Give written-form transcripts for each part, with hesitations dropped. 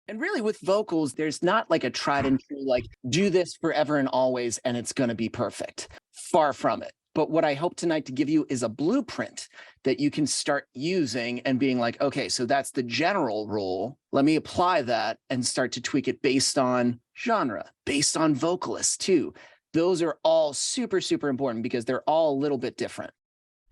And really with vocals, there's not like a tried and true, like do this forever and always, and it's going to be perfect. Far from it. But what I hope tonight to give you is a blueprint that you can start using and being like, okay, so that's the general rule. Let me apply that and start to tweak it based on genre, based on vocalists too. Those are all super, super important because they're all a little bit different.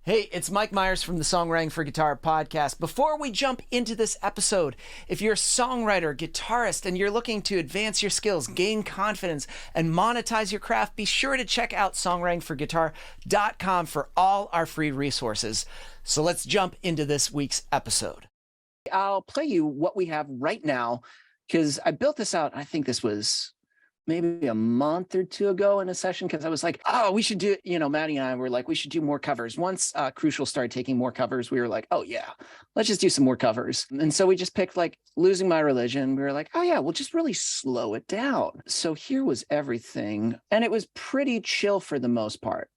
Hey, it's Mike Meiers from the Songwriting for Guitar podcast. Before we jump into this episode, if you're a songwriter, guitarist, and you're looking to advance your skills, gain confidence, and monetize your craft, be sure to check out songwritingforguitar.com for all our free resources. So let's jump into this week's episode. I'll play you what we have right now because I built this out. I think this was maybe a month or two ago in a session because I was like, oh, we should do, Maddie and I were like, we should do more covers. Once Crucial started taking more covers, we were like, oh yeah, let's just do some more covers. And so we just picked like Losing My Religion. We were like, oh yeah, we'll just really slow it down. So here was everything. And it was pretty chill for the most part.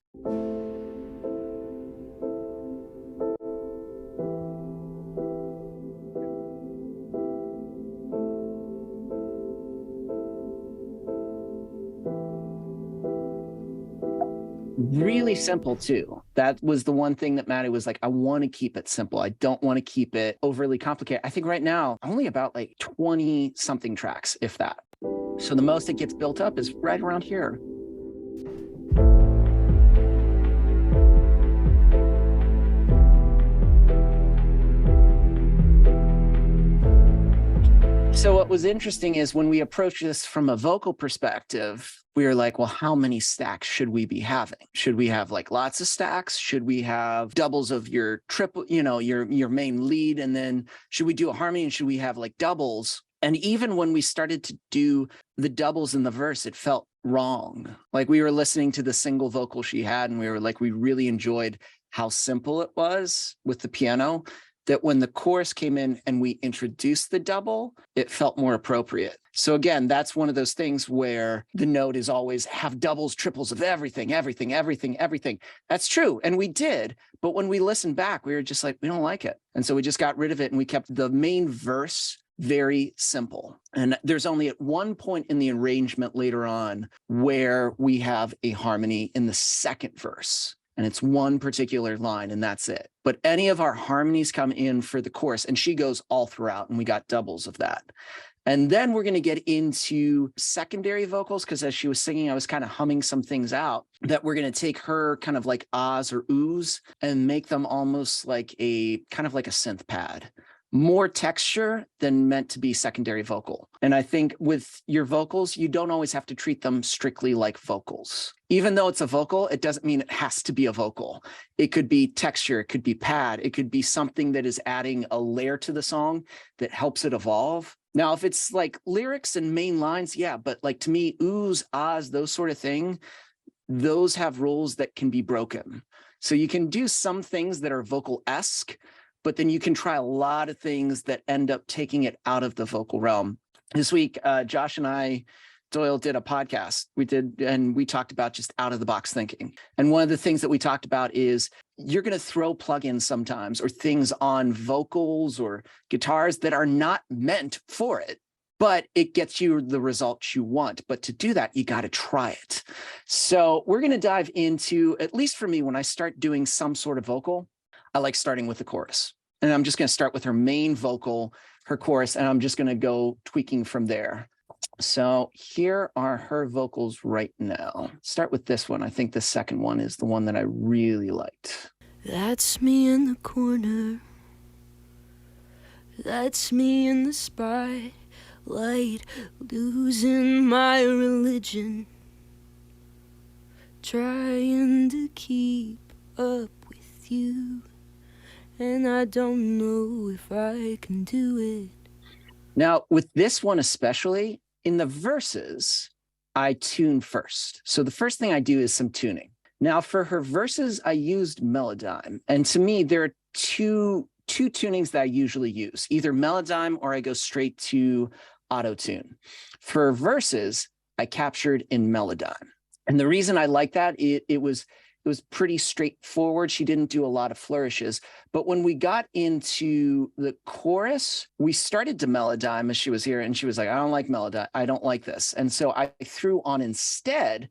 Really simple too. That was the one thing that Maddie was like, I want to keep it simple. I don't want to keep it overly complicated. I think right now, only about like 20 something tracks, if that. So the most it gets built up is right around here. So what was interesting is when we approached this from a vocal perspective, we were like, well, how many stacks should we be having? Should we have like lots of stacks? Should we have doubles of your triple, your main lead? And then should we do a harmony and should we have like doubles? And even when we started to do the doubles in the verse, it felt wrong. Like we were listening to the single vocal she had and we were like, we really enjoyed how simple it was with the piano, that when the chorus came in and we introduced the double, it felt more appropriate. So again, that's one of those things where the note is always have doubles, triples of everything, everything, everything, everything. That's true. And we did. But when we listened back, we were just like, we don't like it. And so we just got rid of it and we kept the main verse very simple. And there's only at one point in the arrangement later on where we have a harmony in the second verse. And it's one particular line and that's it. But any of our harmonies come in for the chorus and she goes all throughout and we got doubles of that. And then we're going to get into secondary vocals because as she was singing, I was kind of humming some things out that we're going to take her kind of like ahs or oohs and make them almost like a kind of like a synth pad. More texture than meant to be secondary vocal. And I think with your vocals, you don't always have to treat them strictly like vocals. Even though it's a vocal, it doesn't mean it has to be a vocal. It could be texture, it could be pad, it could be something that is adding a layer to the song that helps it evolve. Now, if it's like lyrics and main lines, yeah, but like to me, oohs, ahs, those sort of thing, those have rules that can be broken. So you can do some things that are vocal-esque, but then you can try a lot of things that end up taking it out of the vocal realm. This week, Josh and I, Doyle, did a podcast. We talked about just out of the box thinking. And one of the things that we talked about is you're going to throw plugins sometimes or things on vocals or guitars that are not meant for it, but it gets you the results you want. But to do that, you got to try it. So we're going to dive into, at least for me, when I start doing some sort of vocal, I like starting with the chorus. And I'm just going to start with her main vocal, her chorus, and I'm just going to go tweaking from there. So here are her vocals right now. Start with this one. I think the second one is the one that I really liked. That's me in the corner. That's me in the spotlight, losing my religion, trying to keep up with you. And I don't know if I can do it. Now, with this one especially, in the verses, I tune first. So the first thing I do is some tuning. Now, for her verses, I used Melodyne. And to me, there are two tunings that I usually use, either Melodyne or I go straight to AutoTune. For verses, I captured in Melodyne. And the reason I like that, it was It was pretty straightforward. She didn't do a lot of flourishes. But when we got into the chorus, we started to Melodyne as she was here, and she was like, I don't like Melodyne. I don't like this. And so I threw on instead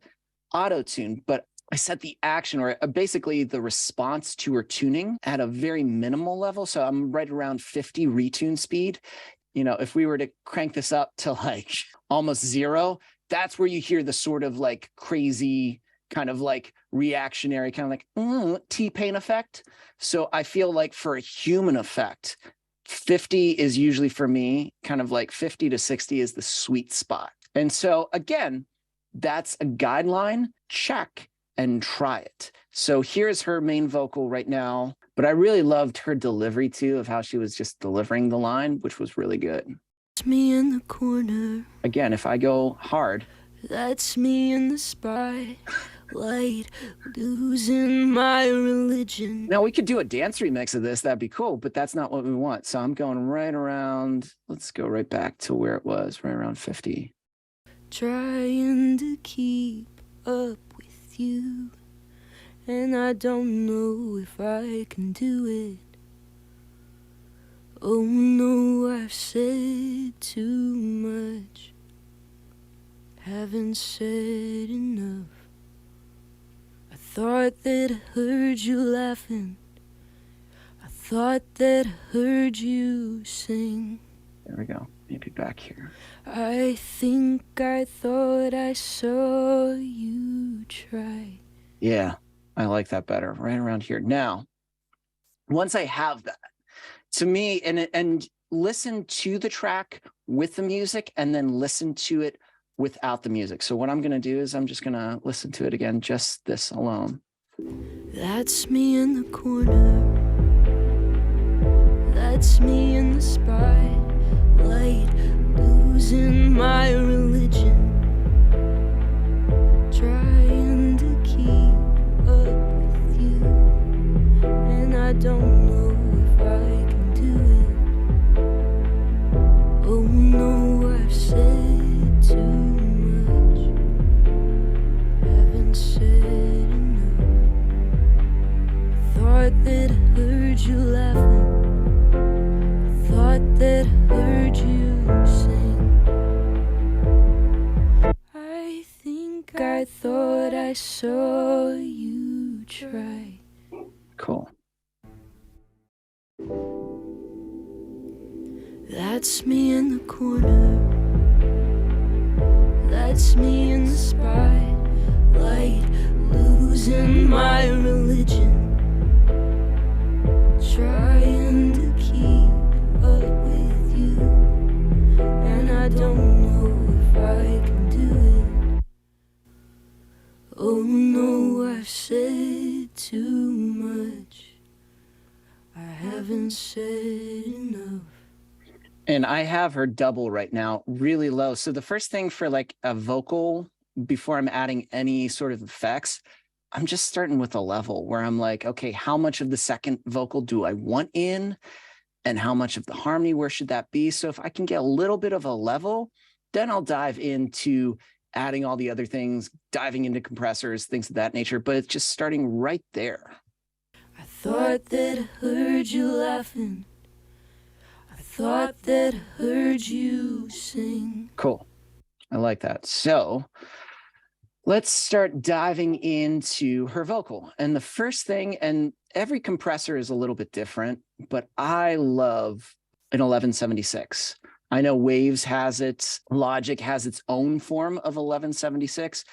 AutoTune, but I set the action, or basically the response to her tuning at a very minimal level. So I'm right around 50 retune speed. You know, if we were to crank this up to like almost 0, that's where you hear the sort of like crazy kind of like reactionary, kind of like T-Pain effect. So I feel like for a human effect, 50 is usually for me kind of like 50 to 60 is the sweet spot. And so again, that's a guideline. Check and try it. So here's her main vocal right now, but I really loved her delivery too, of how she was just delivering the line, which was really good. That's me in the corner. Again, if I go hard. That's me in the spotlight, losing my religion. Now we could do a dance remix of this. That'd be cool, but that's not what we want. So I'm going right around, let's go right back to where it was, right around 50. Trying to keep up with you, and I don't know if I can do it. Oh no, I've said too much, haven't said enough. I thought that I heard you laughing, I thought that I heard you sing. There we go, maybe back here. I think I thought I saw you try. Yeah, I like that better, right around here. Now, once I have that, to me, and listen to the track with the music and then listen to it without the music. So what I'm going to do is I'm just going to listen to it again, just this alone. That's me in the corner. That's me in the spotlight, losing my religion. Trying to keep up with you, and I don't know if I can do it. Oh no, I've said too much, haven't said enough. I thought that I heard you laughing, I thought that I heard you sing. I thought I saw you try. Cool. That's me in the corner. That's me in the spotlight, losing my religion. Trying to keep up with you, and I don't know if I can do it. Oh no, I've said too much, I haven't said enough. And I have her double right now, really low. So the first thing for like a vocal, before I'm adding any sort of effects, I'm just starting with a level where I'm like, okay, how much of the second vocal do I want in? And how much of the harmony, where should that be? So if I can get a little bit of a level, then I'll dive into adding all the other things, diving into compressors, things of that nature, but it's just starting right there. I thought that I heard you laughing, I thought that I heard you sing. Cool. I like that. So let's start diving into her vocal. And the first thing, and every compressor is a little bit different, but I love an 1176. I know Waves has it, Logic has its own form of 1176,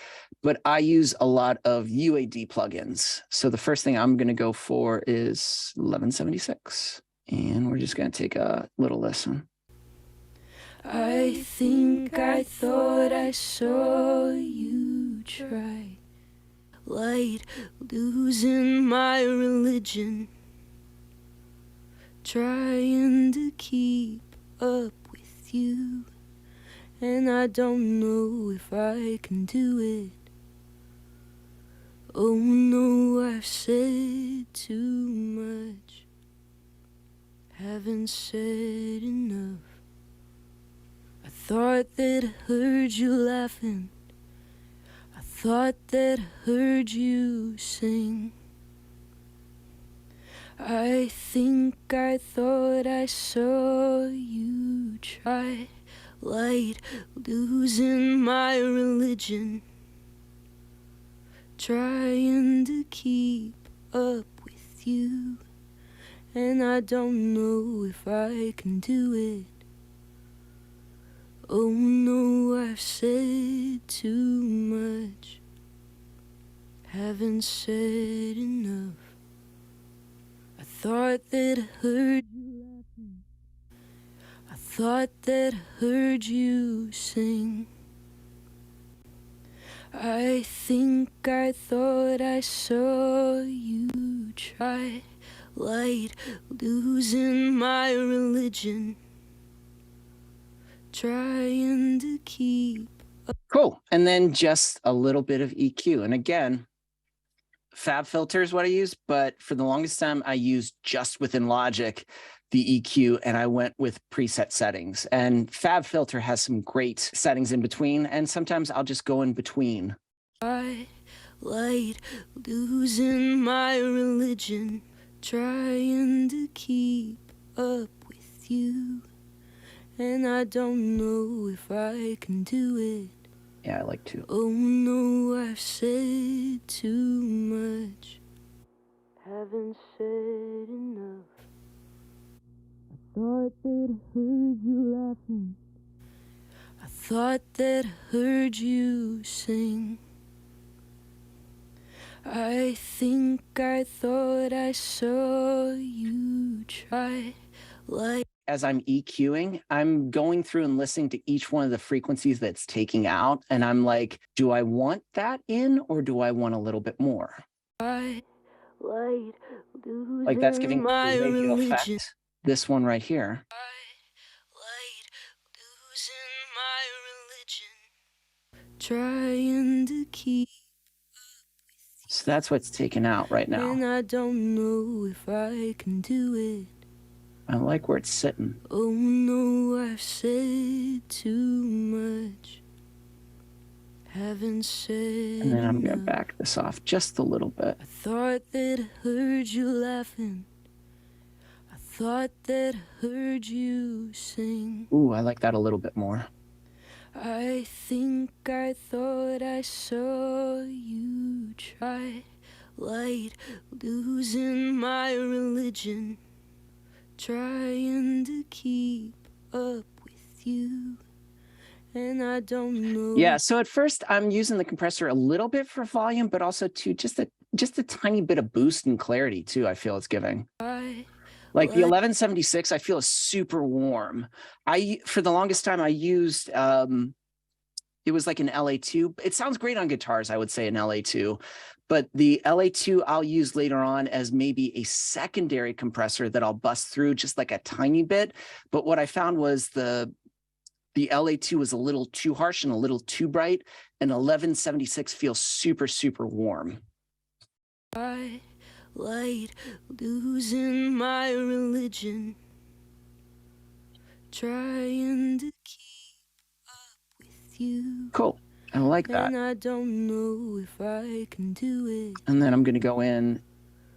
but I use a lot of UAD plugins. So the first thing I'm going to go for is 1176. And we're just going to take a little listen. I think I thought I saw you try, losing my religion. Trying to keep up with you, and I don't know if I can do it. Oh no, I've said too much, haven't said enough. I thought that I heard you laughing, I thought that I heard you sing. I think I thought I saw you try, light, losing my religion, trying to keep up with you, and I don't know if I can do it. Oh no, I've said too much, haven't said enough. I thought that I heard you laughing, I thought that I heard you sing. I think I thought I saw you try, light, losing my religion, trying to keep. Cool. And then just a little bit of EQ. And again, Fab Filter is what I use, but for the longest time, I used just within Logic the EQ, and I went with preset settings. And Fab Filter has some great settings in between, and sometimes I'll just go in between. Light, losing my religion, trying to keep up with you, and I don't know if I can do it. Yeah, I like to. Oh no, I've said too much, haven't said enough. I thought that I heard you laughing, I thought that I heard you sing. I think I thought I saw you try, like. As I'm EQing, I'm going through and listening to each one of the frequencies that's taking out. And I'm like, do I want that in, or do I want a little bit more? Like that's giving my religion effect. This one right here. Trying to keep. So that's what's taken out right now. And I don't know if I can do it. I like where it's sitting. Oh no, I've said too much, haven't said. And then I'm going to back this off just a little bit. I thought that I heard you laughing, I thought that I heard you sing. Ooh, I like that a little bit more. I think I thought I saw you try, light, losing my religion, trying to keep up with you, and I don't know. Yeah, so at first I'm using the compressor a little bit for volume, but also to just a tiny bit of boost and clarity too, I feel it's giving. Like the 1176, I feel is super warm. For the longest time I used, it was like an LA2. It sounds great on guitars, I would say an LA2, but the LA2 I'll use later on as maybe a secondary compressor that I'll bust through just like a tiny bit. But what I found was the LA2 was a little too harsh and a little too bright, and 1176 feels super, super warm. Light, losing my religion, trying to keep up with you. Cool. I like that. And I don't know if I can do it. And then I'm going to go in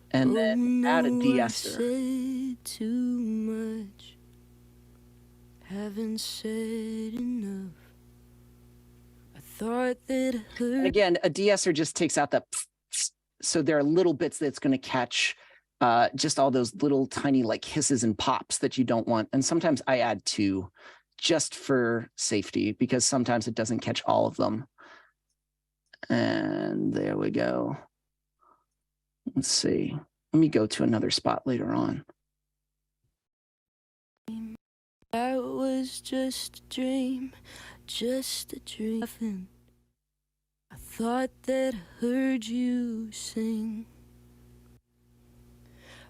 and then add a de-esser. Said too much, haven't said enough. I thought that I heard. And again, a de-esser just takes out that. So there are little bits that's going to catch just all those little tiny like hisses and pops that you don't want. And sometimes I add two just for safety, because sometimes it doesn't catch all of them. And there we go. Let's see. Let me go to another spot later on. That was just a dream, just a dream. I thought that I heard you sing.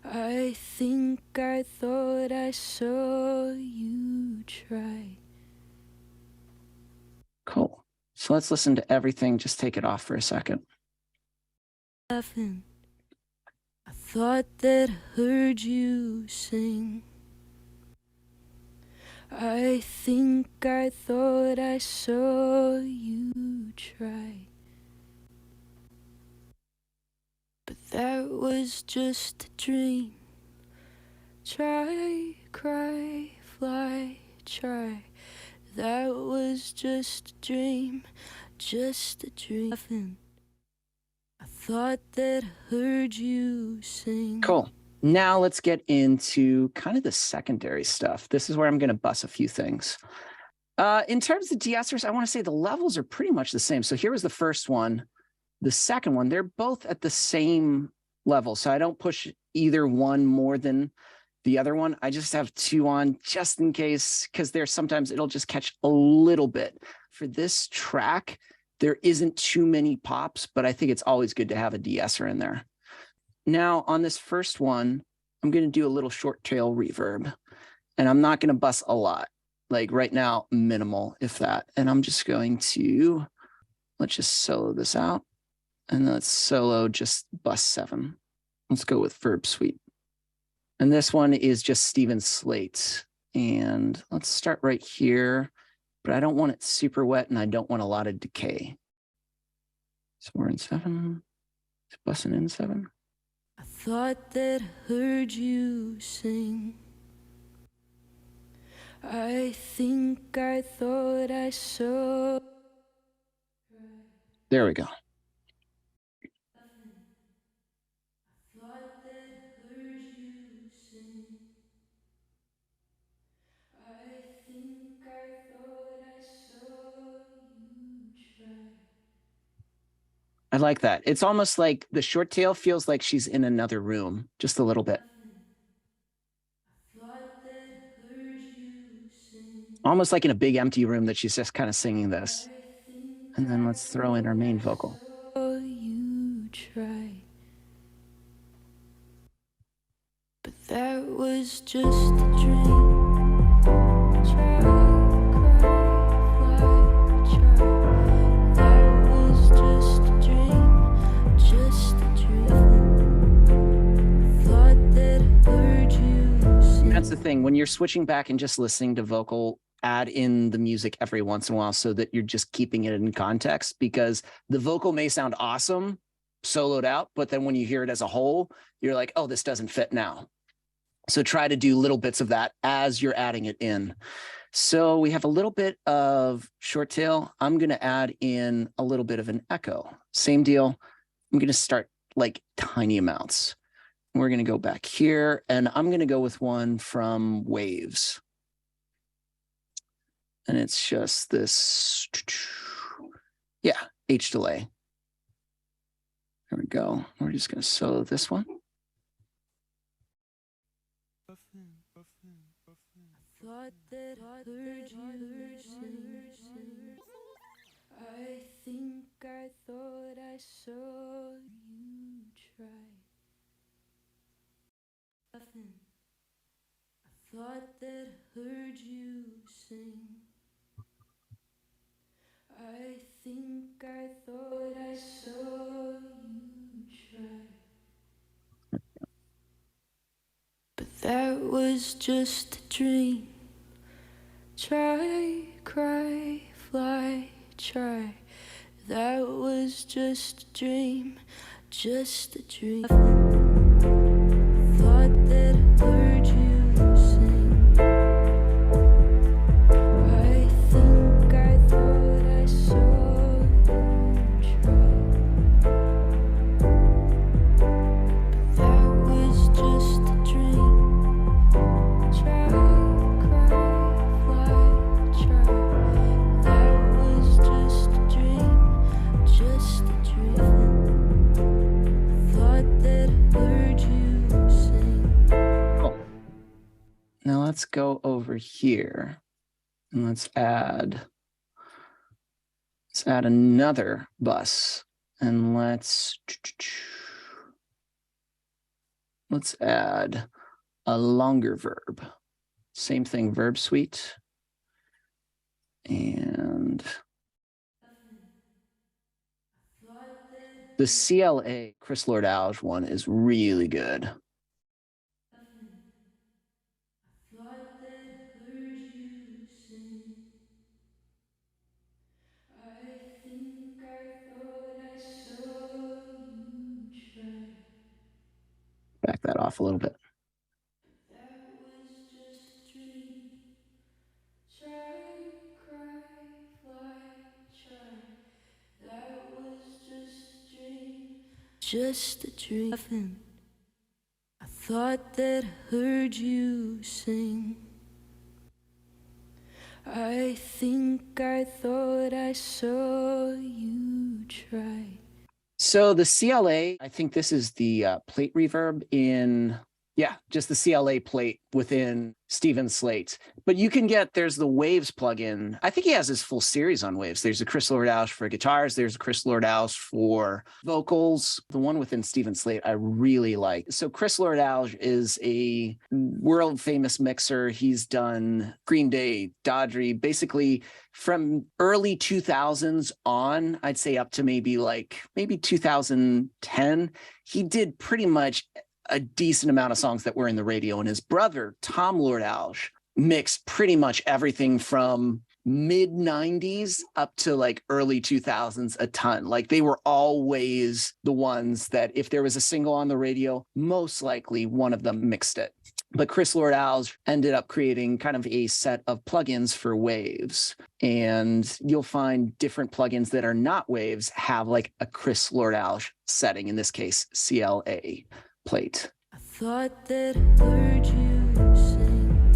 I think I thought I saw you try. Cool. So let's listen to everything. Just take it off for a second. Laughing. I thought that I heard you sing. I think I thought I saw you try. But that was just a dream. Try, cry, fly, try. That was just a dream, just a dream. I thought that I heard you sing. Cool. Now let's get into kind of the secondary stuff. This is where I'm going to bust a few things. In terms of de-essers, I want to say the levels are pretty much the same. So here was the first one. The second one, they're both at the same level. So I don't push either one more than the other one. I just have two on just in case, because there's sometimes it'll just catch a little bit. For this track, there isn't too many pops, but I think it's always good to have a de-esser in there. Now on this first one, I'm going to do a little short tail reverb, and I'm not going to bust a lot. Like right now, minimal, if that. And I'm just going to, let's just solo this out. And let's solo just bus 7. Let's go with verb suite. And this one is just Stephen Slate. And let's start right here, but I don't want it super wet and I don't want a lot of decay. So we're in 7, it's bussing in 7. I thought that I heard you sing. I think I thought I saw. There we go. I like that. It's almost like the short tail feels like she's in another room, just a little bit. Almost like in a big empty room that she's just kind of singing this. And then let's throw in our main vocal. You tried, but that was just a dream. Try, cry, fly, try. That was just a dream, just a dream. Thought that I heard you sing. That's the thing. When you're switching back and just listening to vocal, add in the music every once in a while so that you're just keeping it in context, because the vocal may sound awesome soloed out, but then when you hear it as a whole, you're like, oh, this doesn't fit now. So try to do little bits of that as you're adding it in. So we have a little bit of short tail. I'm going to add in a little bit of an echo. Same deal. I'm going to start like tiny amounts. We're going to go back here, and I'm going to go with one from Waves. And it's just this, yeah, H delay. There we go. We're just going to solo this one. Thought that I heard you sing. I think I thought I saw you try. Nothing. I thought that I heard you sing. I think I thought I saw you try. But that was just a dream. Try, cry, fly, try. That was just a dream, just a dream. Thought that I heard you sing. I think I thought I saw you try. But that was just a dream. Try, cry, fly, try. That was just a dream, just a dream. Thought that I heard you sing. Cool. Now let's go over here and let's add another bus, and let's add a longer verb. Same thing, verb suite. And the CLA, Chris Lord-Alge one, is really good. Thought that I heard you sing. I think I thought I saw you try. off a little bit. That was just a dream. Try, cry, fly, try. That was just a dream. Just a dream. I thought that I heard you sing. I think I thought I saw you try. So the CLA, I think this is the plate reverb in, yeah, just the CLA plate within Steven Slate. But you can get, there's the Waves plugin. I think he has his full series on Waves. There's a Chris Lord-Alge for guitars. There's a Chris Lord-Alge for vocals. The one within Steven Slate I really like. So Chris Lord-Alge is a world famous mixer. He's done Green Day, Dodgery, basically from early 2000s on, I'd say up to maybe 2010. He did pretty much a decent amount of songs that were in the radio, and his brother Tom Lord-Alge mixed pretty much everything from mid 90s up to like early 2000s a ton. Like they were always the ones that if there was a single on the radio, most likely one of them mixed it. But Chris Lord-Alge ended up creating kind of a set of plugins for Waves, and you'll find different plugins that are not Waves have like a Chris Lord-Alge setting, in this case CLA plate. I thought that I heard you sing.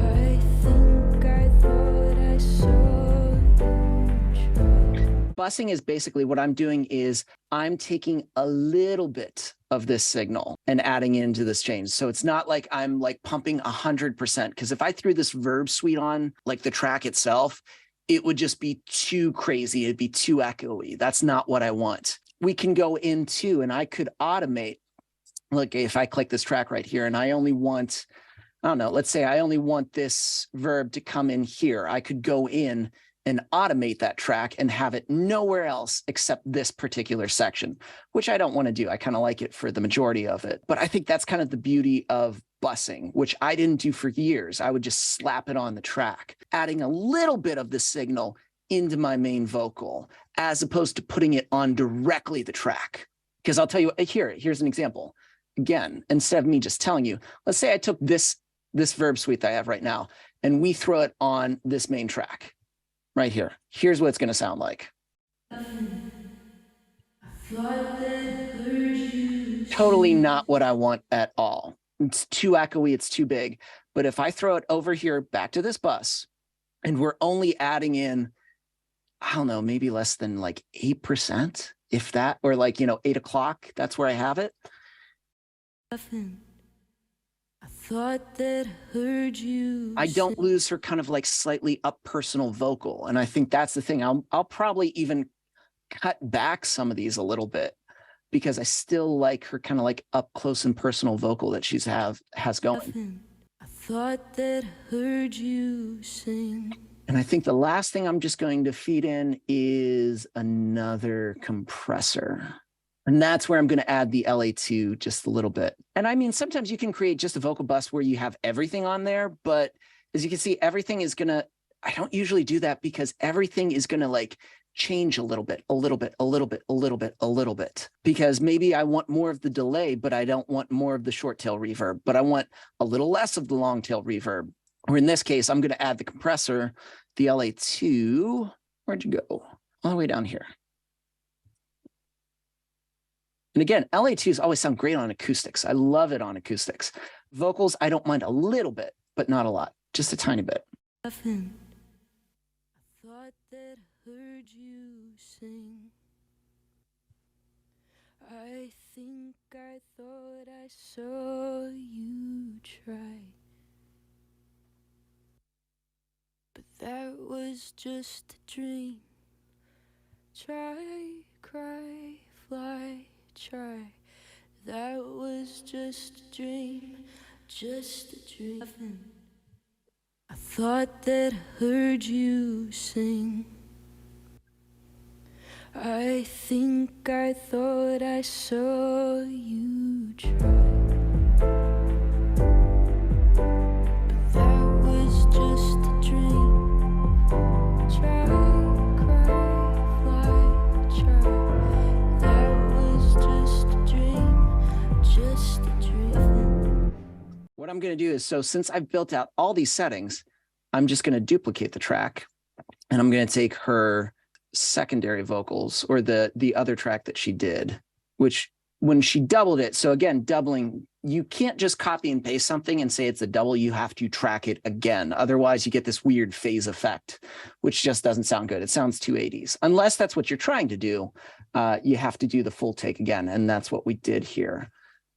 I think I thought I saw you try. Busing is basically what I'm doing is I'm taking a little bit of this signal and adding into this change. So it's not like I'm like pumping 100%, because if I threw this verb suite on like the track itself, it would just be too crazy. It'd be too echoey. That's not what I want. We can go into, and I could automate, like if I click this track right here and I only want, I don't know, let's say I only want this verb to come in here. I could go in and automate that track and have it nowhere else except this particular section, which I don't want to do. I kind of like it for the majority of it. But I think that's kind of the beauty of busing, which I didn't do for years. I would just slap it on the track, adding a little bit of the signal into my main vocal, as opposed to putting it on directly the track. Because I'll tell you, here's an example. Again, instead of me just telling you, let's say I took this verb suite that I have right now, and we throw it on this main track right here. Here's what it's going to sound like. Totally not what I want at all. It's too echoey, it's too big. But if I throw it over here back to this bus, and we're only adding in, I don't know, maybe less than like 8%, if that, or like, 8 o'clock, that's where I have it. I thought that I heard you. I don't lose her kind of like slightly up personal vocal. And I think that's the thing. I'll probably even cut back some of these a little bit, because I still like her kind of like up close and personal vocal that she's has going. I thought that I heard you sing. And I think the last thing I'm just going to feed in is another compressor. And that's where I'm going to add the LA2 just a little bit. And I mean, sometimes you can create just a vocal bus where you have everything on there, but as you can see, everything is going to, I don't usually do that because everything is going to like change a little bit, because maybe I want more of the delay, but I don't want more of the short tail reverb, but I want a little less of the long tail reverb. Or in this case, I'm going to add the compressor, the LA2. Where'd you go? All the way down here. And again, LA2s always sound great on acoustics. I love it on acoustics. Vocals, I don't mind a little bit, but not a lot, just a tiny bit. I thought that I heard you sing. I think I thought I saw you try. But that was just a dream. Try, cry, fly, try. That was just a dream, just a dream. I thought that I heard you sing. I think I thought I saw you try. But that was just a dream. Try, cry, fly, try. That was just a dream. I'm going to do is, so since I've built out all these settings, I'm just going to duplicate the track, and I'm going to take her secondary vocals, or the other track that she did, which when she doubled it. So again, doubling, you can't just copy and paste something and say it's a double. You have to track it again. Otherwise you get this weird phase effect, which just doesn't sound good. It sounds 280s. Unless that's what you're trying to do, you have to do the full take again. And that's what we did here.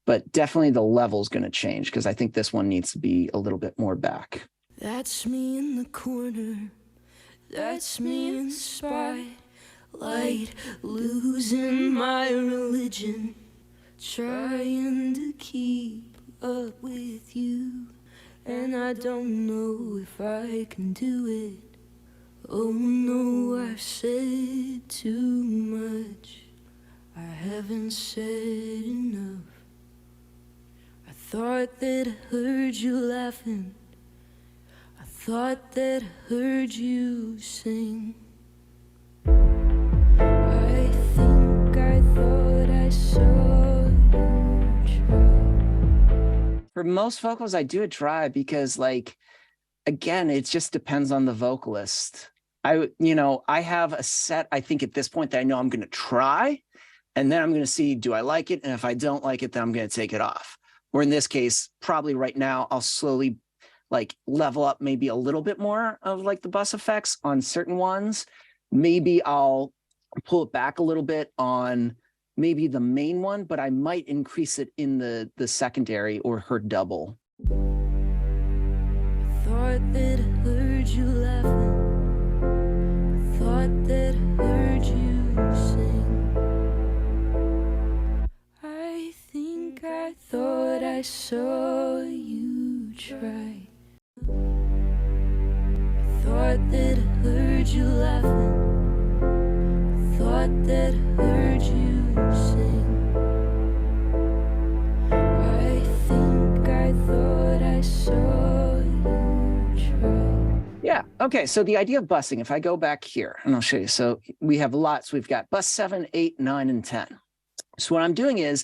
But definitely the level's going to change, because I think this one needs to be a little bit more back. That's me in the corner. That's me in the spotlight, losing my religion, trying to keep up with you, and I don't know if I can do it. Oh no, I've said too much. I haven't said enough. I thought that I heard you laughing. I thought that I heard you sing. I think I thought I saw you try. For most vocals, I do a try, because like, again, it just depends on the vocalist. I have a set, I think at this point, that I know I'm going to try, and then I'm going to see, do I like it? And if I don't like it, then I'm going to take it off. Or in this case, probably right now, I'll slowly like level up maybe a little bit more of like the bus effects on certain ones. Maybe I'll pull it back a little bit on maybe the main one, but I might increase it in the secondary or her double. I thought that I heard you laughing. I thought that I heard you sing. I think I thought I saw you try. I thought that I heard you laughing. I thought that I heard you sing. I think I thought I saw you try. Yeah. Okay. So the idea of busing, if I go back here and I'll show you. So we have lots. We've got bus 7, 8, 9, and 10. So what I'm doing is,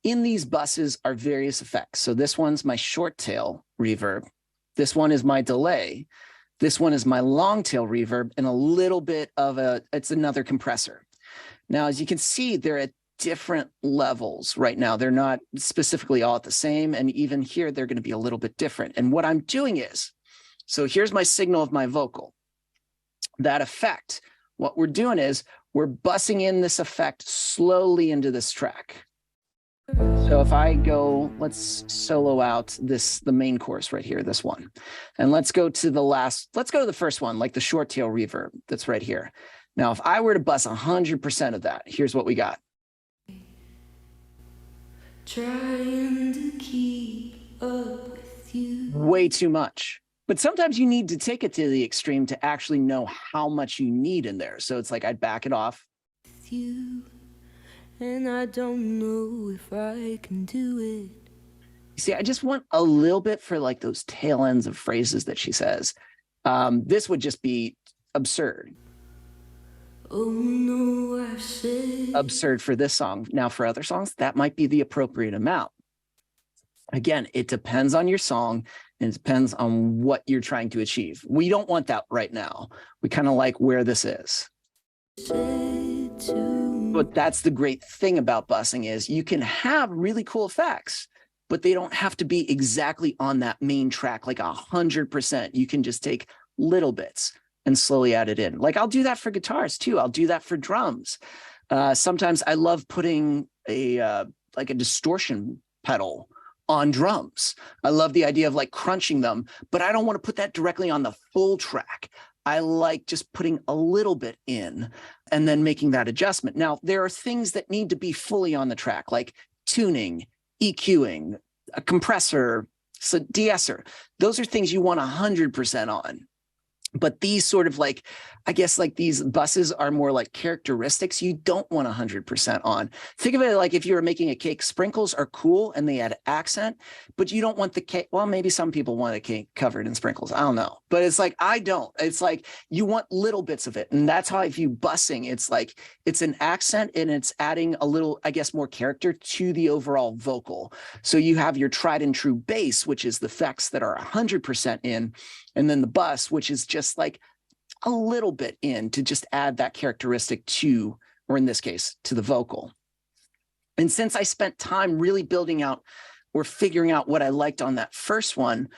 in these buses are various effects. So this one's my short tail reverb. This one is my delay. This one is my long tail reverb, and a little bit of it's another compressor. Now, as you can see, they're at different levels right now. They're not specifically all at the same. And even here, they're going to be a little bit different. And what I'm doing is, so here's my signal of my vocal. That effect, what we're doing is we're bussing in this effect slowly into this track. So if I go, let's solo out the main chorus right here, this one. And let's go to the first one, like the short tail reverb that's right here. Now, if I were to bus 100% of that, here's what we got. Trying to keep up with you. Way too much. But sometimes you need to take it to the extreme to actually know how much you need in there. So it's like I'd back it off. With you. And I don't know if I can do it. You see, I just want a little bit for like those tail ends of phrases that she says. This would just be absurd. Oh no, I've said. Absurd for this song. Now for other songs, that might be the appropriate amount. Again, it depends on your song, and it depends on what you're trying to achieve. We don't want that right now. We kind of like where this is. But that's the great thing about busing, is you can have really cool effects, but they don't have to be exactly on that main track, like 100%. You can just take little bits and slowly add it in. Like I'll do that for guitars too. I'll do that for drums. Sometimes I love putting a distortion pedal on drums. I love the idea of like crunching them, but I don't want to put that directly on the full track. I like just putting a little bit in and then making that adjustment. Now, there are things that need to be fully on the track, like tuning, EQing, a compressor, so de-esser. Those are things you want 100% on. But these sort of like, I guess like these buses are more like characteristics you don't want 100% on. Think of it like if you were making a cake, sprinkles are cool and they add accent, but you don't want the cake. Well, maybe some people want a cake covered in sprinkles. I don't know. But it's like, I don't. It's like you want little bits of it. And that's how I view busing. It's like, it's an accent and it's adding a little, I guess, more character to the overall vocal. So you have your tried and true bass, which is the effects that are 100% in. And then the bus, which is just like a little bit in to just add that characteristic to, or in this case, to the vocal. And since I spent time really building out or figuring out what I liked on that first one,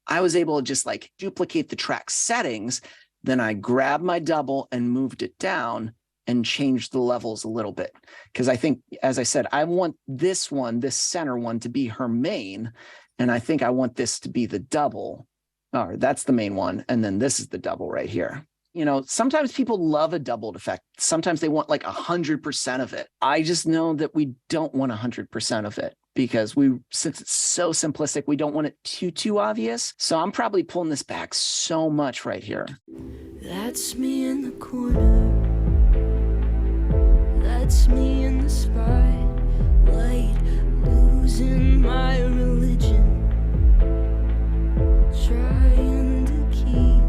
I was able to just like duplicate the track settings. Then I grabbed my double and moved it down and changed the levels a little bit. Because I think, as I said, I want this one, this center one, to be her main. And I think I want this to be the double. Oh, that's the main one. And then this is the double right here. You know, sometimes people love a doubled effect. Sometimes they want like 100% of it. I just know that we don't want 100% of it because since it's so simplistic, we don't want it too obvious. So I'm probably pulling this back so much right here. That's me in the corner. That's me in the spotlight, losing my religion. Trying to keep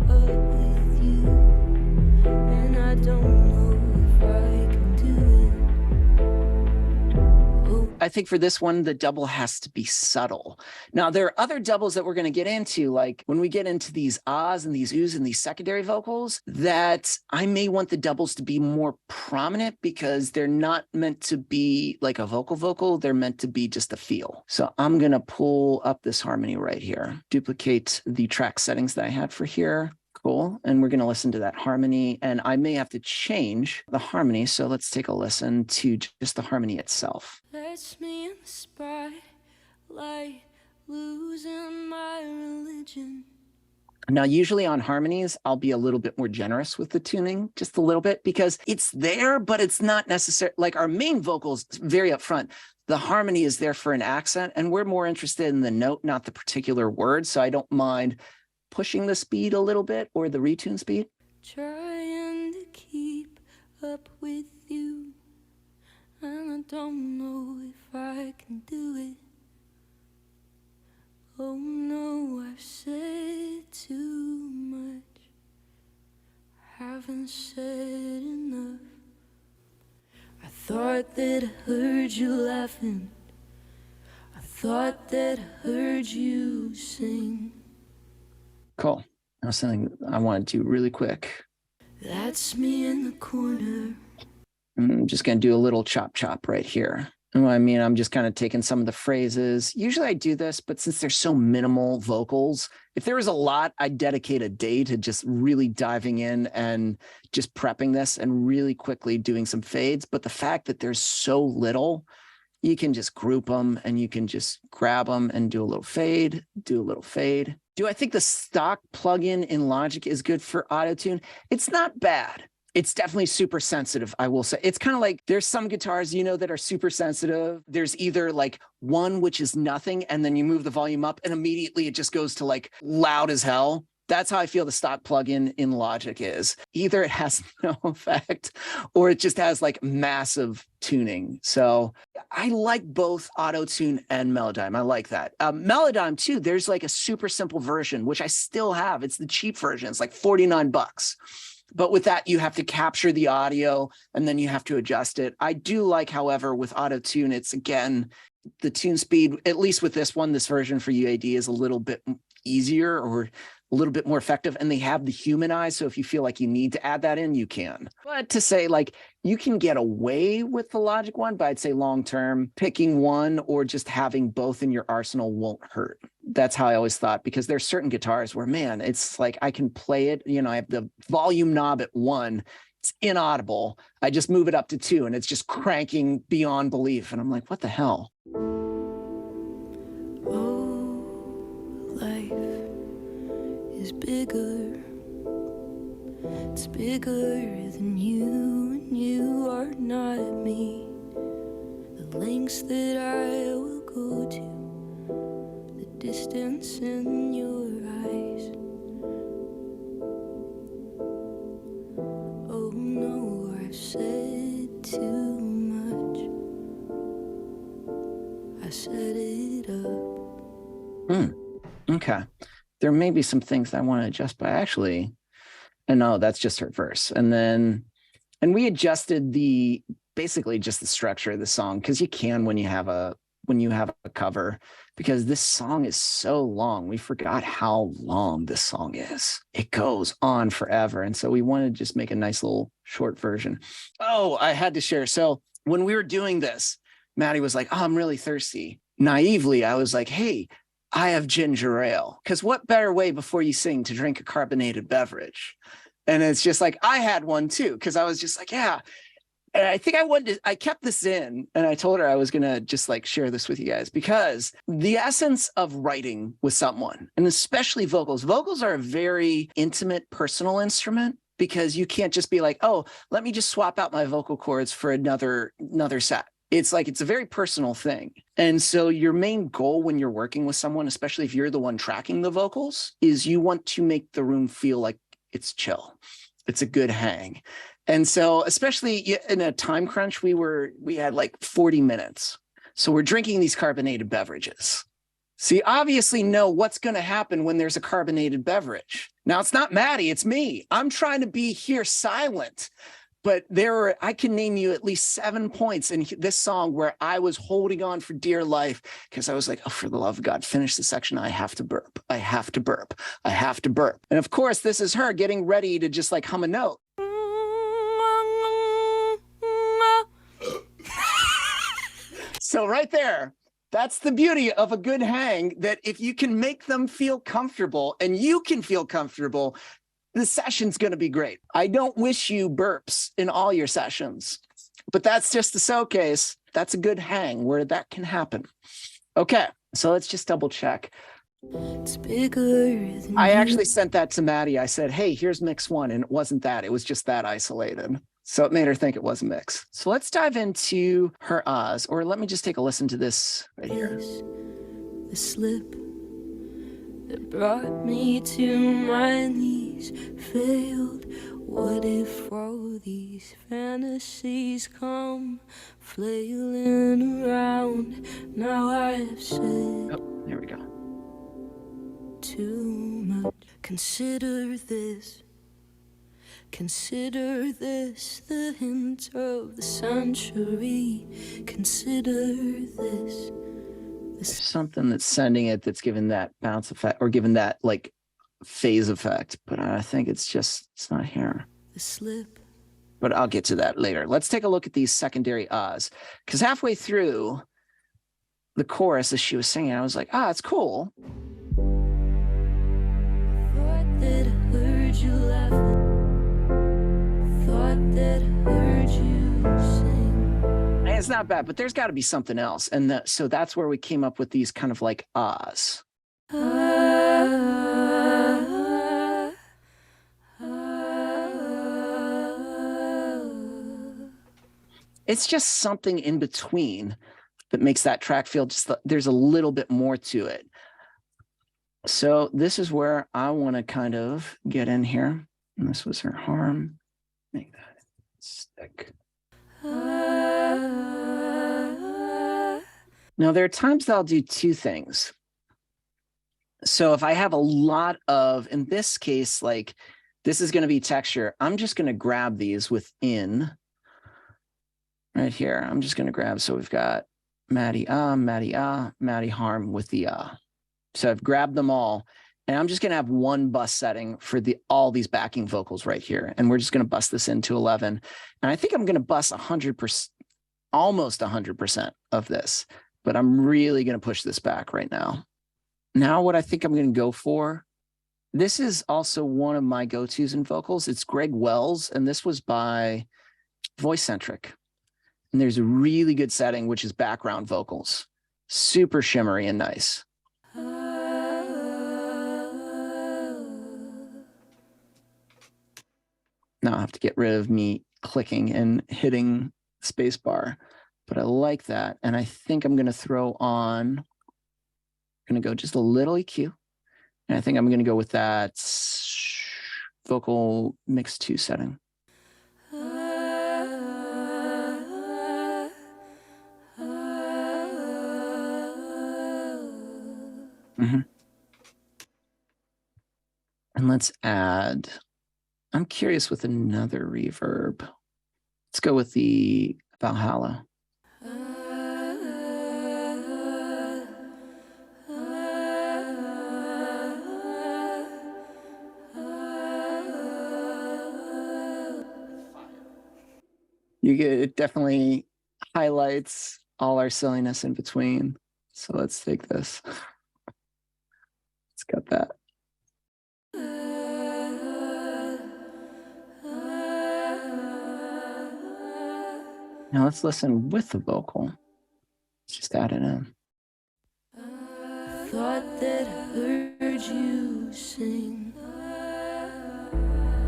up with you, and I don't know if I can do it. Oh. I think for this one, the double has to be subtle. Now, there are other doubles that we're going to get into, like when we get into these ahs and these oohs and these secondary vocals, that I may want the doubles to be more prominent because they're not meant to be like a vocal. They're meant to be just a feel. So I'm going to pull up this harmony right here, duplicate the track settings that I had for here. Cool. And we're going to listen to that harmony, and I may have to change the harmony. So let's take a listen to just the harmony itself. That's me in the spotlight, losing my religion. Now, usually on harmonies, I'll be a little bit more generous with the tuning, just a little bit, because it's there, but it's not necessary. Like our main vocals, very upfront. The harmony is there for an accent, and we're more interested in the note, not the particular word. So I don't mind pushing the speed a little bit or the retune speed. Trying to keep up with you, and I don't know if I can do it. Oh no, I've said too much, haven't said enough. I thought that I heard you laughing, I thought that I heard you sing. Cool. Now something I want to do really quick. That's me in the corner. I'm just going to do a little chop right here. And what I mean, I'm just kind of taking some of the phrases. Usually I do this, but since there's so minimal vocals, if there was a lot, I'd dedicate a day to just really diving in and just prepping this and really quickly doing some fades. But the fact that there's so little, you can just group them and you can just grab them and do a little fade, do a little fade. Do I think the stock plugin in Logic is good for AutoTune? It's not bad. It's definitely super sensitive, I will say. It's kind of like there's some guitars, you know, that are super sensitive. There's either like one, which is nothing, and then you move the volume up and immediately it just goes to like loud as hell. That's how I feel the stock plugin in Logic is. Either it has no effect or it just has like massive tuning. So I like both AutoTune and Melodyne. I like that. Melodyne too, there's like a super simple version, which I still have. It's the cheap version. It's like $49. But with that, you have to capture the audio and then you have to adjust it. I do like, however, with AutoTune, it's again, the tune speed, at least with this one, this version for UAD is a little bit easier or a little bit more effective, and they have the humanize. So if you feel like you need to add that in, you can. But to say like you can get away with the Logic one, but I'd say long-term picking one or just having both in your arsenal won't hurt. That's how I always thought, because there's certain guitars where, man, it's like I can play it. You know, I have the volume knob at 1. It's inaudible. I just move it up to 2 and it's just cranking beyond belief. And I'm like, what the hell? Is bigger, it's bigger than you, and you are not me. The lengths that I will go to, the distance in your eyes. Okay. There may be some things I want to adjust, but actually, and no, that's just her verse. And we adjusted basically just the structure of the song, because you can when you have a cover, because this song is so long. We forgot how long this song is. It goes on forever. And so we wanted to just make a nice little short version. Oh, I had to share. So when we were doing this, Maddie was like, oh, I'm really thirsty. Naively, I was like, hey, I have ginger ale. Because what better way before you sing to drink a carbonated beverage? And it's just like, I had one too, because I was just like, yeah. And I think I kept this in, and I told her I was going to just like share this with you guys, because the essence of writing with someone, and especially vocals are a very intimate, personal instrument, because you can't just be like, oh, let me just swap out my vocal cords for another set. It's like, it's a very personal thing. And so your main goal when you're working with someone, especially if you're the one tracking the vocals, is you want to make the room feel like it's chill. It's a good hang. And so, especially in a time crunch, we had like 40 minutes. So we're drinking these carbonated beverages. So you obviously know what's going to happen when there's a carbonated beverage. Now, it's not Maddie, it's me. I'm trying to be here silent. But I can name you at least 7 points in this song where I was holding on for dear life, because I was like, oh, for the love of God, finish the section. I have to burp. I have to burp. I have to burp. And of course, this is her getting ready to just like hum a note. So right there, that's the beauty of a good hang, that if you can make them feel comfortable and you can feel comfortable, the session's going to be great. I don't wish you burps in all your sessions, but that's just a showcase. That's a good hang where that can happen. Okay, so let's just double check. It's bigger than I you. actually sent that to Maddie. I said, hey, here's mix 1. And it wasn't that. It was just that isolated. So it made her think it was a mix. So let's dive into her ahs, or let me just take a listen to this right here. The slip that brought me to my knees failed. What if all these fantasies come flailing around? Now I've said, oh, there we go. Too much. Consider this the hint of the century. Consider this. There's something that's sending it, that's giving that bounce effect, or giving that like phase effect, but I think it's not here. The slip. But I'll get to that later. Let's take a look at these secondary ahs, because halfway through the chorus, as she was singing, I was like, it's cool. Thought that I heard you laughing. Thought that I heard you sing. And it's not bad, but there's got to be something else. And so that's where we came up with these kind of like ahs. It's just something in between that makes that track feel there's a little bit more to it. So this is where I want to kind of get in here. And this was her harm. Make that stick. Now, there are times that I'll do two things. So if I have a lot of, in this case, like this is going to be texture, I'm just going to grab these within right here. I'm just going to grab, so we've got Maddie, Maddie, Maddie harm with the So I've grabbed them all, and I'm just going to have one bus setting for all these backing vocals right here. And we're just going to bust this into 11. And I think I'm going to bust 100%, almost 100% of this, but I'm really going to push this back right now. Now what I think I'm going to go for, this is also one of my go-tos in vocals. It's Greg Wells, and this was by Voice Centric. And there's a really good setting, which is background vocals. Super shimmery and nice. Now I have to get rid of me clicking and hitting space bar, but I like that. And I think I'm going to throw on, going to go just a little EQ. And I think I'm going to go with that vocal mix 2 setting. And let's add, I'm curious with another reverb. Let's go with the Valhalla. You get, it definitely highlights all our silliness in between. So let's take this. Let's cut that. Now let's listen with the vocal. Let's just add it in. I thought that I heard you sing.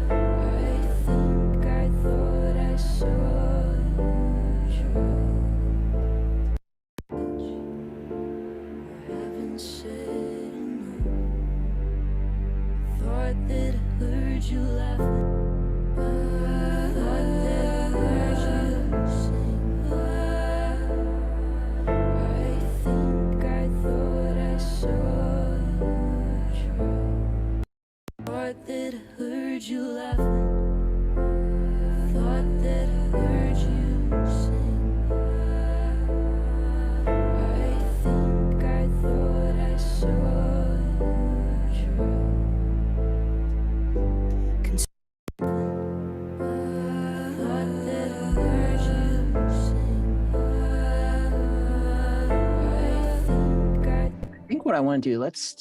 I think I thought I saw you. I haven't said enough. I thought that I heard you laughing. I thought that I heard you sing. I think I thought I saw you. Thought that I heard you laughing. Thought that I heard you sing. I think I thought I saw you. Thought that I heard you sing. I think what I want to do, let's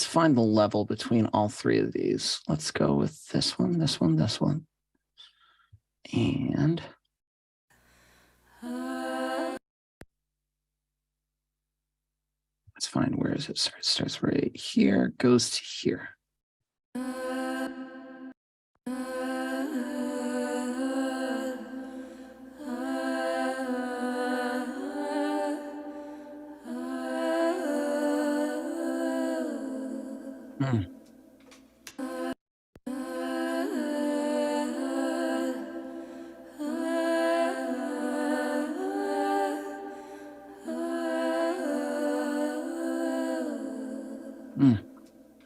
find the level between all three of these. Let's go with this one, this one, this one. And let's find, where is it? It starts right here, goes to here.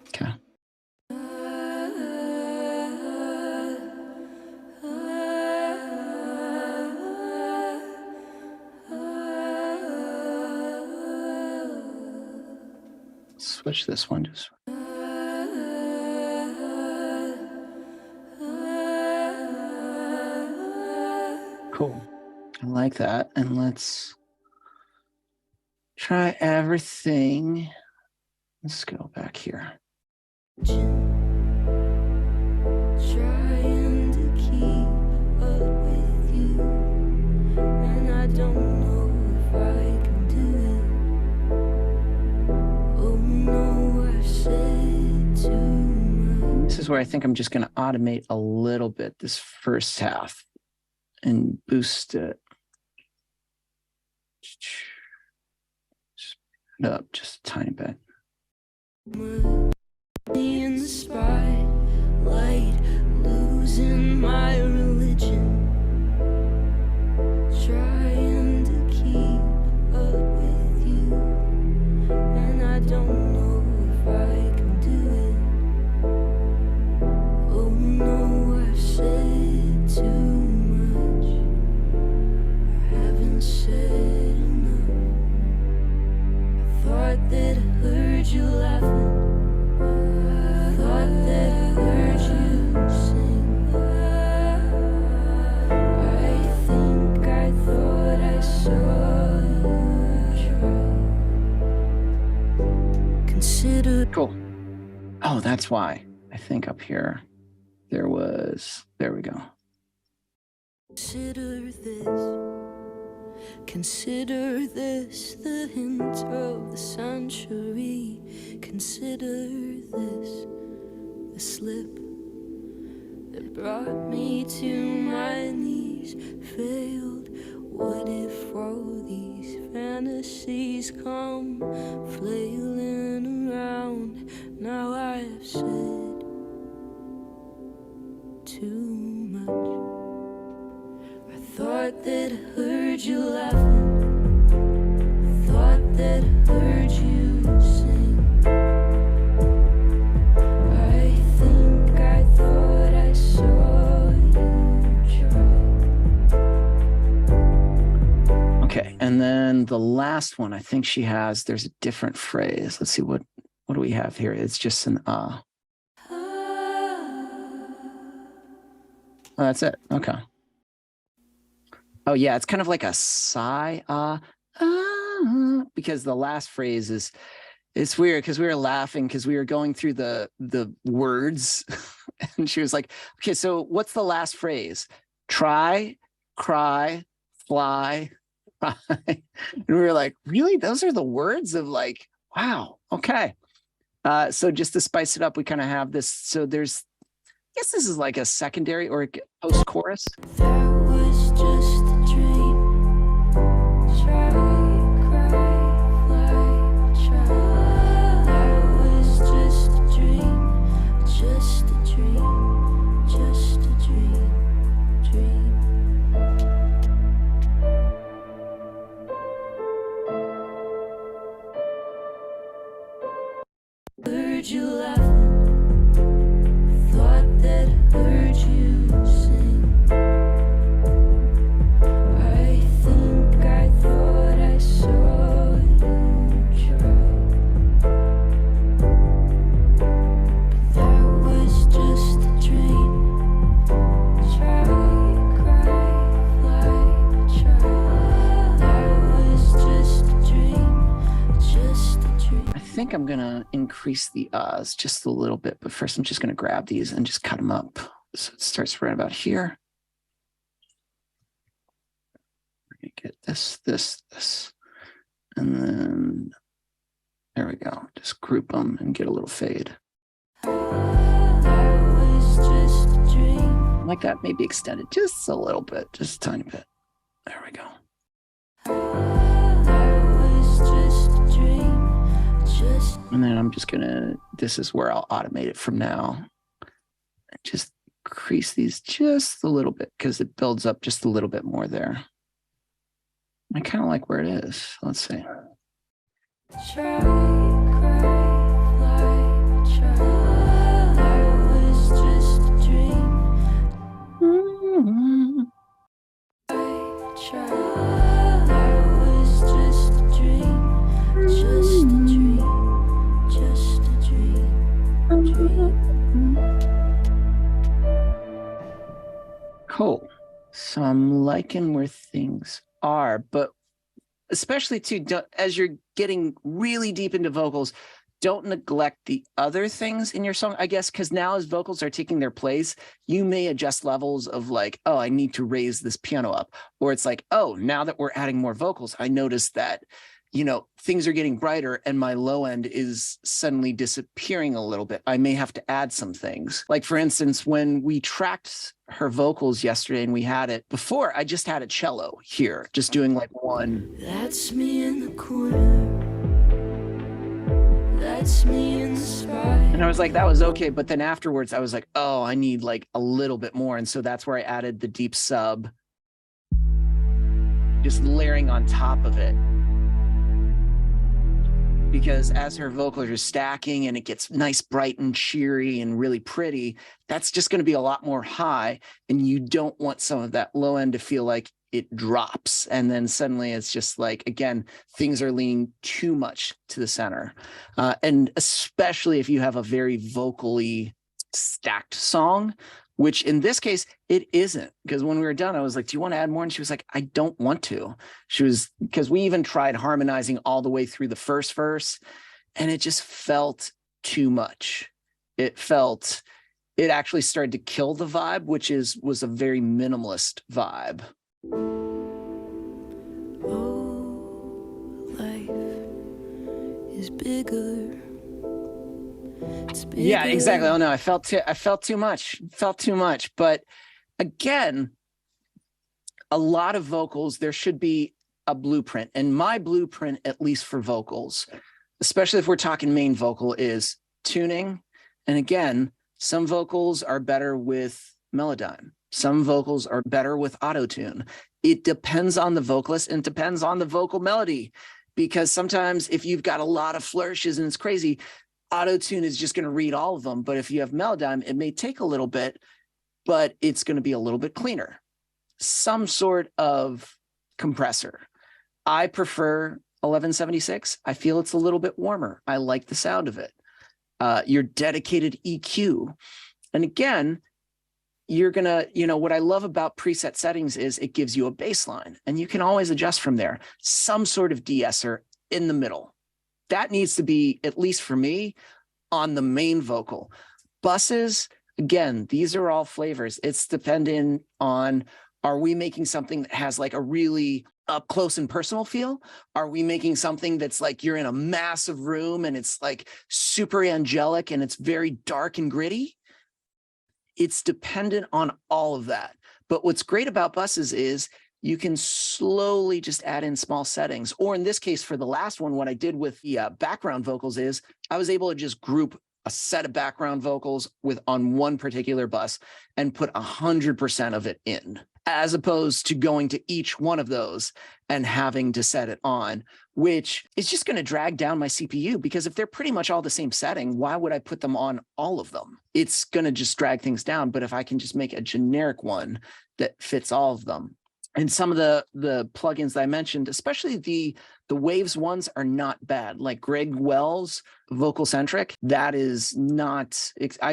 Okay. Switch this one just. Cool. I like that. And let's try everything. Let's go back here. Trying to keep up with you, and I don't know if I can do it. Oh no, I said too much. This is where I think I'm just going to automate a little bit this first half and boost it. Just put it up just a tiny bit. In the spotlight, losing my religion, trying to keep up with you, and I don't know if I can do it. Oh no, I've said too much. I haven't said enough. I thought that I heard you laughing. Thought that I heard you sing. I think I thought I saw you. Consider. Cool. Oh, that's why. I think up here there was, there we go. Consider this. Consider this the hint of the century. Consider this the slip that brought me to my knees. Failed. What if all these fantasies come flailing around? Now I have said too much. I thought that I heard you laughing. Thought that I heard you sing. the last one, I think she has, there's a different phrase. Let's see, what do we have here? It's just an Oh, that's it. Okay. Oh yeah, it's kind of like a sigh, because the last phrase is, it's weird because we were laughing because we were going through the words and she was like, okay, so what's the last phrase? Try, cry, fly, cry. And we were like, really? Those are the words of like, wow, okay. So just to spice it up, we kind of have this. So there's, I guess this is like a secondary or a post chorus. That was just a dream. Try, cry, fly, try. That was just a dream. Just a dream. Just a dream. Dream. Heard you laughing. Thought that I heard you sing. I thought I saw you try. That was just a dream. Try, cry, fly, try. That was just a dream. Just a dream. I think I'm gonna increase the uhs just a little bit, but first I'm just gonna grab these and just cut them up. So it starts right about here. We're gonna get this, and then there we go. Just group them and get a little fade. That was just a dream. Like that, maybe extend it just a little bit, just a tiny bit. There we go. That was just a dream. Just And then I'm just gonna, this is where I'll automate it from now. Just crease these just a little bit because it builds up just a little bit more there. I kind of like where it is. Let's see. try, cry, fly, try. That was just a dream. Try. That was just a dream. Just a dream. Just a dream. Dream. Cool. So I'm liking where things are, but especially too, as you're getting really deep into vocals, don't neglect the other things in your song, I guess, because now as vocals are taking their place, you may adjust levels of like, oh, I need to raise this piano up. Or it's like, oh, now that we're adding more vocals, I noticed that, you know, things are getting brighter and my low end is suddenly disappearing a little bit. I may have to add some things. Like for instance, when we tracked her vocals yesterday and we had it before, I just had a cello here, just doing like one. That's me in the corner. That's me in the spot. And I was like, that was okay. But then afterwards I was like, oh, I need like a little bit more. And so that's where I added the deep sub, just layering on top of it. Because as her vocals are stacking and it gets nice, bright and cheery and really pretty, that's just going to be a lot more high. And you don't want some of that low end to feel like it drops. And then suddenly it's just like, again, things are leaning too much to the center. And especially if you have a very vocally stacked song, which in this case, it isn't. Because when we were done, I was like, do you want to add more? And she was like, I don't want to. She was, because we even tried harmonizing all the way through the first verse, and it just felt too much. It actually started to kill the vibe, which was a very minimalist vibe. Oh, life is bigger. Yeah, exactly. Oh no, I felt too much. But again, a lot of vocals, there should be a blueprint. And my blueprint, at least for vocals, especially if we're talking main vocal, is tuning. And again, some vocals are better with Melodyne. Some vocals are better with AutoTune. It depends on the vocalist and depends on the vocal melody. Because sometimes if you've got a lot of flourishes and it's crazy, AutoTune is just going to read all of them. But if you have Melodyne, it may take a little bit, but it's going to be a little bit cleaner. Some sort of compressor. I prefer 1176. I feel it's a little bit warmer. I like the sound of it. Your dedicated EQ. And again, you're going to, what I love about preset settings is it gives you a baseline and you can always adjust from there. Some sort of de-esser in the middle. That needs to be, at least for me, on the main vocal. Buses, again, these are all flavors. It's dependent on, are we making something that has like a really up close and personal feel? Are we making something that's like you're in a massive room and it's like super angelic and it's very dark and gritty? It's dependent on all of that. But what's great about buses is you can slowly just add in small settings. Or in this case, for the last one, what I did with the background vocals is I was able to just group a set of background vocals on one particular bus and put 100% of it in, as opposed to going to each one of those and having to set it on, which is just going to drag down my CPU, because if they're pretty much all the same setting, why would I put them on all of them? It's going to just drag things down. But if I can just make a generic one that fits all of them. And some of the plugins that I mentioned, especially the Waves ones, are not bad. Like Greg Wells, Vocal Centric, that is not,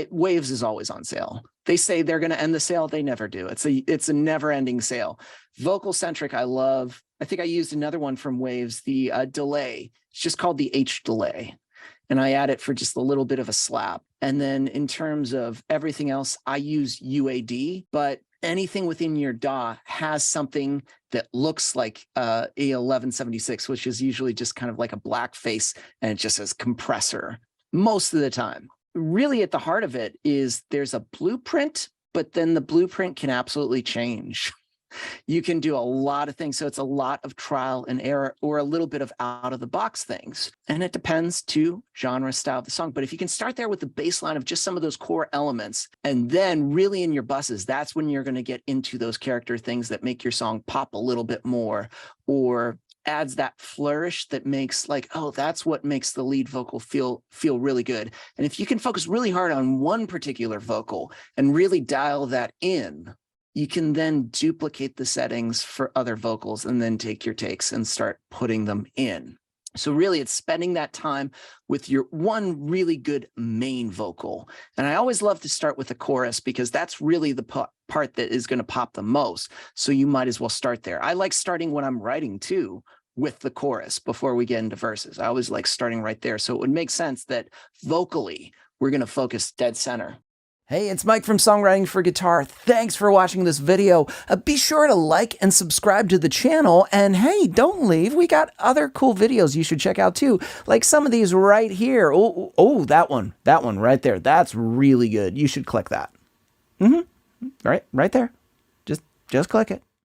Waves is always on sale. They say they're going to end the sale. They never do. It's a never ending sale. Vocal Centric, I love. I think I used another one from Waves, the delay. It's just called the H delay. And I add it for just a little bit of a slap. And then in terms of everything else, I use UAD, but anything within your DAW has something that looks like a 1176, which is usually just kind of like a black face, and it just says compressor most of the time. Really at the heart of it is there's a blueprint, but then the blueprint can absolutely change. You can do a lot of things. So it's a lot of trial and error, or a little bit of out of the box things. And it depends to genre, style of the song. But if you can start there with the baseline of just some of those core elements, and then really in your buses, that's when you're going to get into those character things that make your song pop a little bit more, or adds that flourish that makes like, oh, that's what makes the lead vocal feel really good. And if you can focus really hard on one particular vocal and really dial that in, you can then duplicate the settings for other vocals and then take your takes and start putting them in. So really it's spending that time with your one really good main vocal. And I always love to start with the chorus, because that's really the part that is going to pop the most. So you might as well start there. I like starting when I'm writing too, with the chorus before we get into verses. I always like starting right there. So it would make sense that vocally we're going to focus dead center. Hey, it's Mike from Songwriting for Guitar. Thanks for watching this video. Be sure to like and subscribe to the channel. And hey, don't leave. We got other cool videos you should check out too. Like some of these right here. Oh, that one right there. That's really good. You should click that. Right there. Just click it.